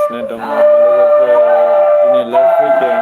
फैगासिनो दङ लोगोफोर दिनैलाय फैदों।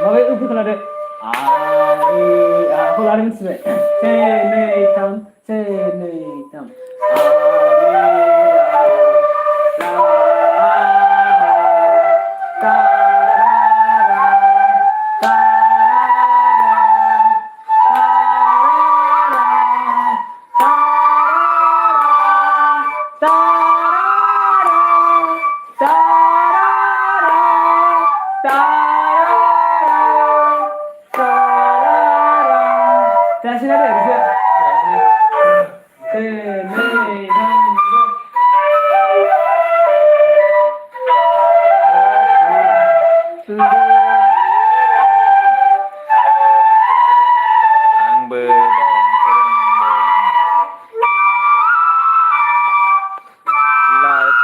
माबाया खोनादो आखौ लानो मिथिबाय से नै थाम से नै थाम Terhasil ada bisa? आंबो लाइभ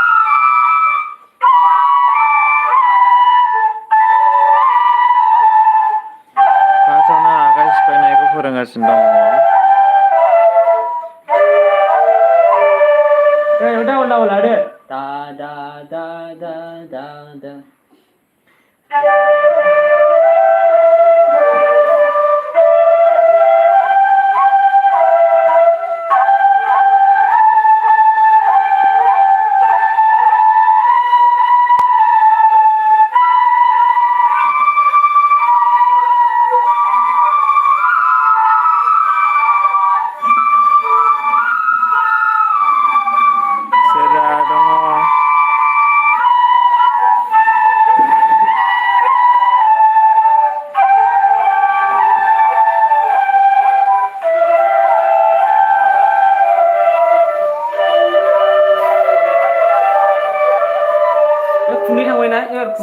फार्स्टआवनो आखाइ सिफायनायखौ फोरोंगासिनो दङ। Udah ada. Da da da da da da. Seja dong.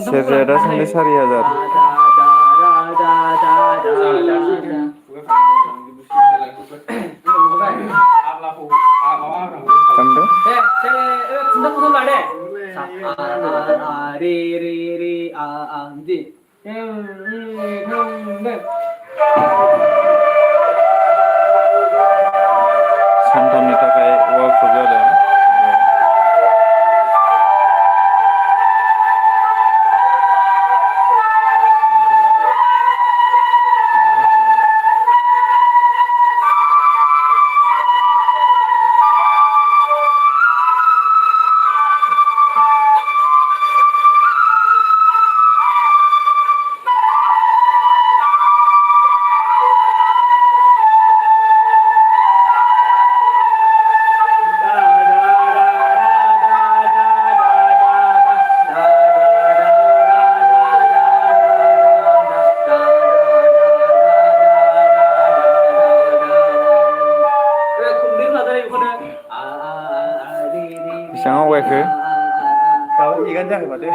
Seja sampai 4,000. Kamu? Sampamनि थाखाय वर्कशॉप जादों। Bisa ngawek ke? Kalau ikan jangan pada.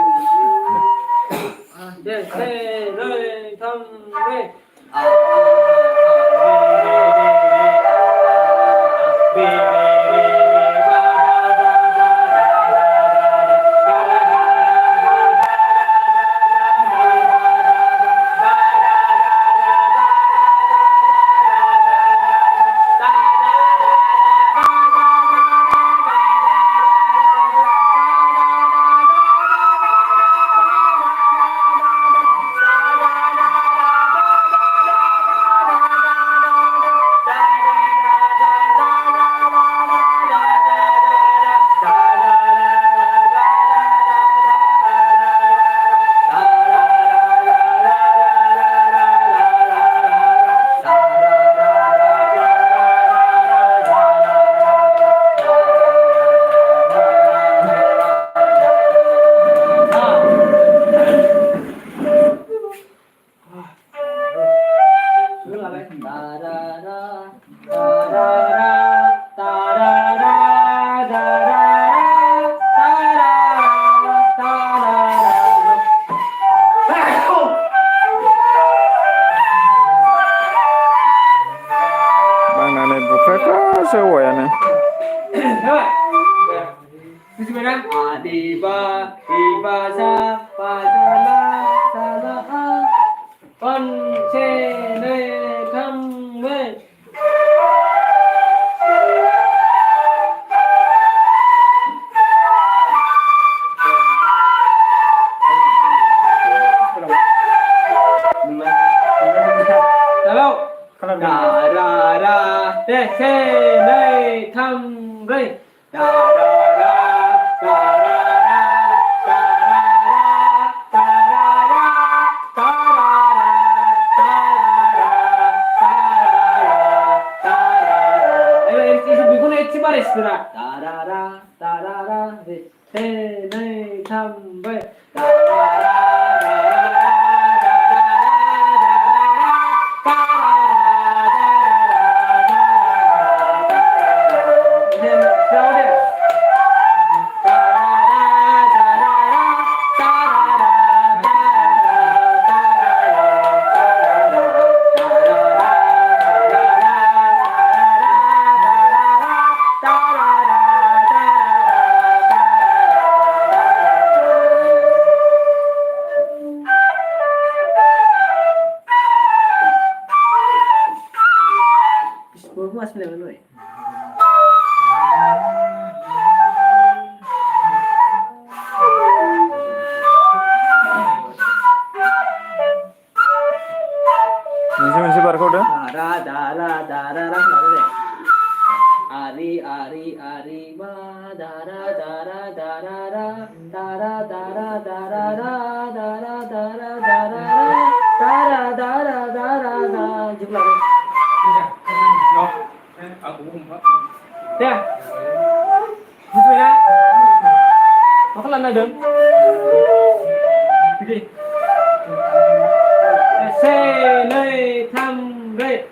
sa pa sa la a con che ne tham ve Hello. Đà đà đà đê khê nê thăm rê đà đà đà đà đà đà đà đà đà đà Mas benar benar. Misi barcode. Dara dara dara Ari ari ari ma dara dara dara dara dara dara dara dara dara dara dara dara dara jumlah. Aku bukan. Ya. Gitu ya. Makan ada. Pergi. Se nơi thăm về.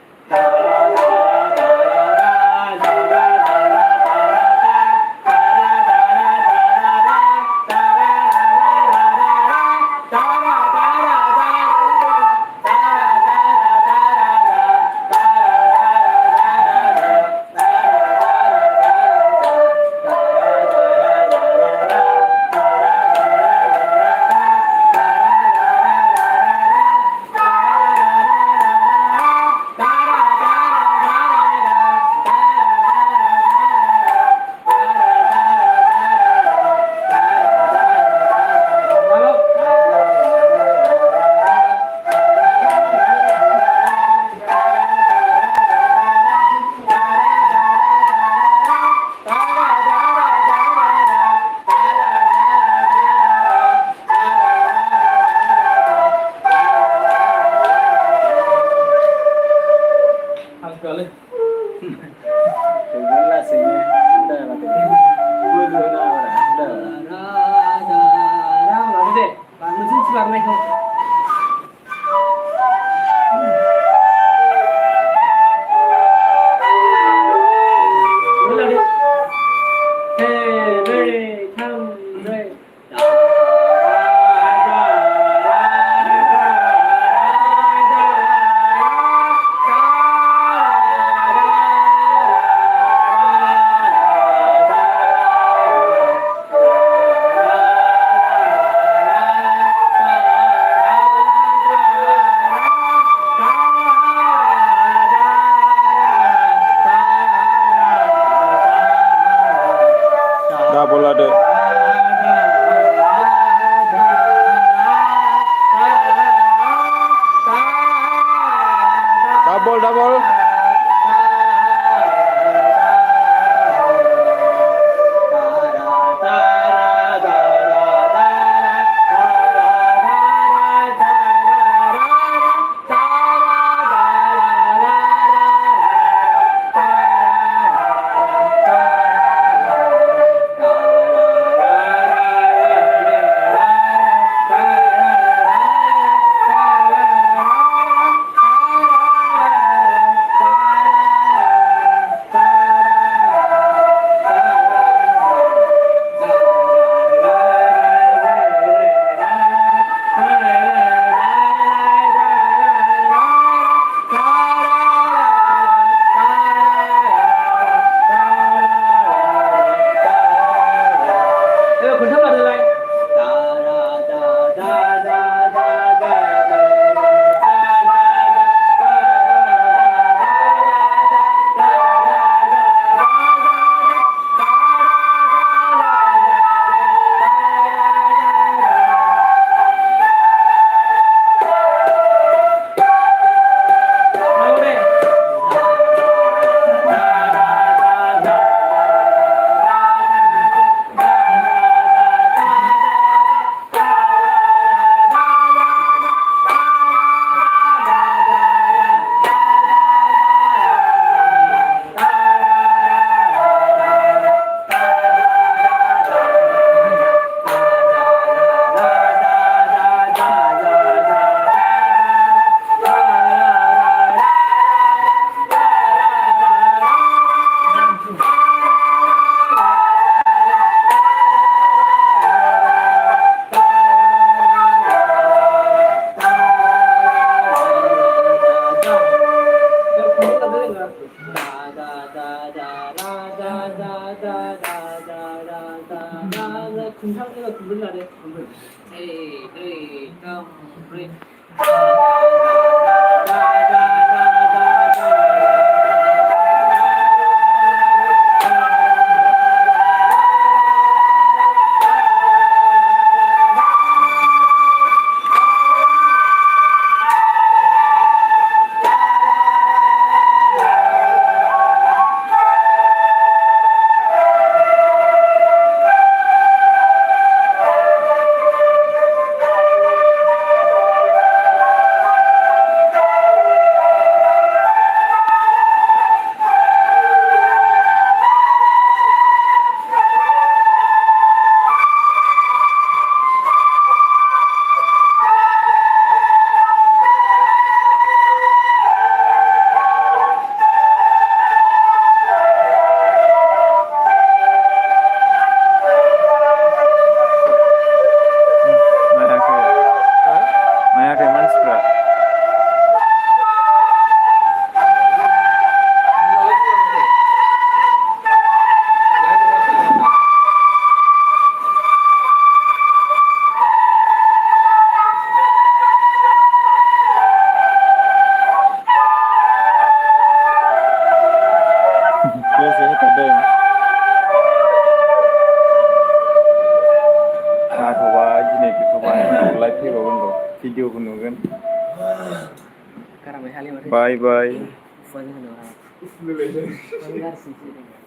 मायाखै मानसिफ्रा बेसे होथारदों जाथ'बाय दिनै गैथ'बाय live फैबावगोन र' भिडिअबो नुगोन बाय बाय Fun.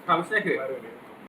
थामसो जाखो